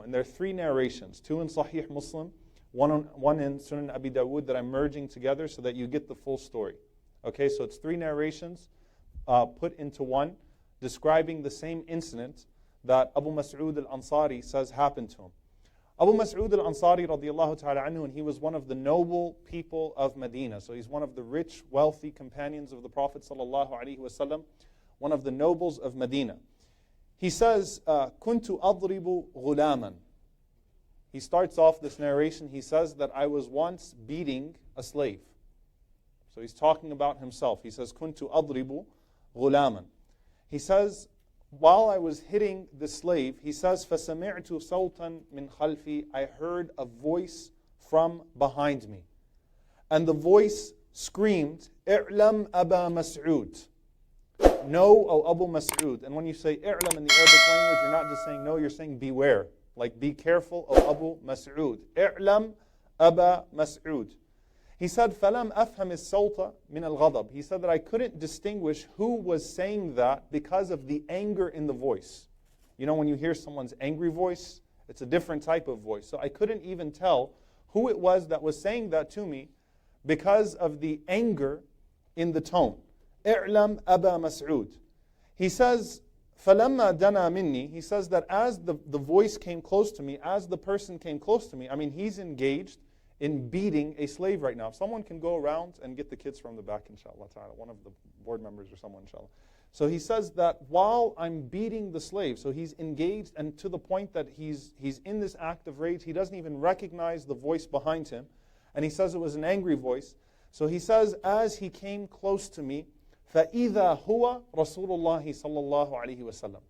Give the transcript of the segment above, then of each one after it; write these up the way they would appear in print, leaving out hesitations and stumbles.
And there are three narrations, two in Sahih Muslim, one in Sunan Abi Dawood that I'm merging together so that you get the full story. Okay, so it's three narrations put into one, describing the same incident that Abu Mas'ud al-Ansari says happened to him. Abu Mas'ud al-Ansari radiyallahu ta'ala anhu, and he was one of the noble people of Medina. So he's one of the rich, wealthy companions of the Prophet sallallahu alaihi wasallam, one of the nobles of Medina. He says, "Kuntu adribu ghulaman." He starts off this narration, he says that I was once beating a slave. So he's talking about himself. He says, "Kuntu adribu ghulaman." He says, while I was hitting the slave, he says, فَسَمِعْتُ صَوْتًا مِنْ خَلْفِي, I heard a voice from behind me. And the voice screamed, "I'lam Aba Mas'ud." Know, O Abu Mas'ud. And when you say i'lam in the Arabic language, you're not just saying no, you're saying beware. Like be careful, O Abu Mas'ud. I'lam Aba Mas'ud. He said, فَلَمْ أَفْهَمِ الصَّوْتَ مِنَ الْغَضَبِ. He said that I couldn't distinguish who was saying that because of the anger in the voice. You know when you hear someone's angry voice, it's a different type of voice. So I couldn't even tell who it was that was saying that to me because of the anger in the tone. I'lam Aba Mas'ud. He says, فَلَمَّا دَنَا مِنِّي. He says that as the voice came close to me, as the person came close to me, I mean he's engaged in beating a slave right now. If someone can go around and get the kids from the back, inshallah ta'ala, one of the board members or someone, inshallah. So he says that while I'm beating the slave, so he's engaged and to the point that he's in this act of rage, he doesn't even recognize the voice behind him. And he says it was an angry voice. So he says, as he came close to me, فَإِذَا هُوَ رَسُولُ اللَّهِ صَلَّى اللَّهُ عَلَيْهِ وَسَلَّمَ.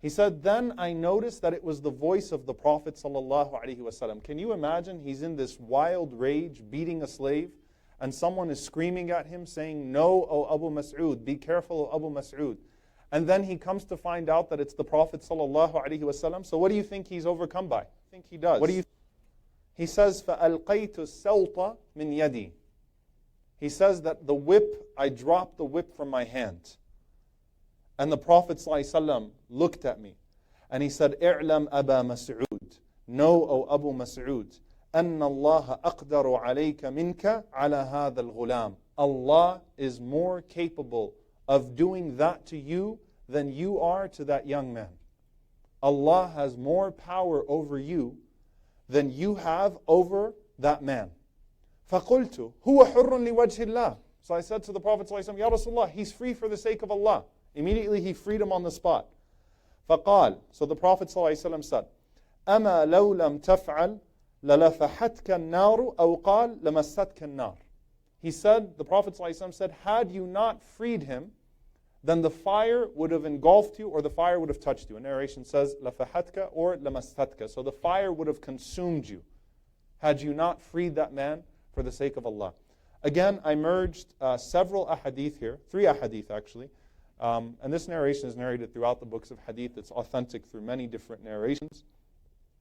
He said, then I noticed that it was the voice of the Prophet sallallahu alaihi wasallam. Can you imagine? He's in this wild rage, beating a slave, and someone is screaming at him, saying, "No, O Abu Mas'ud, be careful, O Abu Mas'ud." And then he comes to find out that it's the Prophet sallallahu alaihi wasallam. So what do you think he's overcome by? I think he does. What do you? He says, فَأَلْقَيْتُ السَّوْطَ مِنْ يَدِي. He says that the whip, I dropped the whip from my hand. And the Prophet ﷺ looked at me and he said, "I'lam Aba Mas'ud." Know, O Abu Mas'ud, أَنَّ اللَّهَ أَقْدَرُ عَلَيْكَ مِنْكَ عَلَى هَذَا الْغُلَامِ. Allah is more capable of doing that to you than you are to that young man. Allah has more power over you than you have over that man. فَقُلْتُ هُوَ حُرٌّ لِوَجْهِ اللَّهِ. So I said to the Prophet ﷺ, "Ya Rasulullah, he's free for the sake of Allah." Immediately he freed him on the spot. فقال, so the Prophet ﷺ said, أَمَا لَوْ لَمْ تَفْعَلْ لَلَفَحَتْكَ النَّارُ أَوْ قَالْ لَمَسَّتْكَ النَّارُ. He said, the Prophet ﷺ said, had you not freed him, then the fire would have engulfed you or the fire would have touched you. A narration says, لَفَحَتْكَ or لَمَسَّتْكَ. So the fire would have consumed you had you not freed that man for the sake of Allah. Again, I merged several ahadith here, 3 ahadith actually. And this narration is narrated throughout the books of hadith. It's authentic through many different narrations.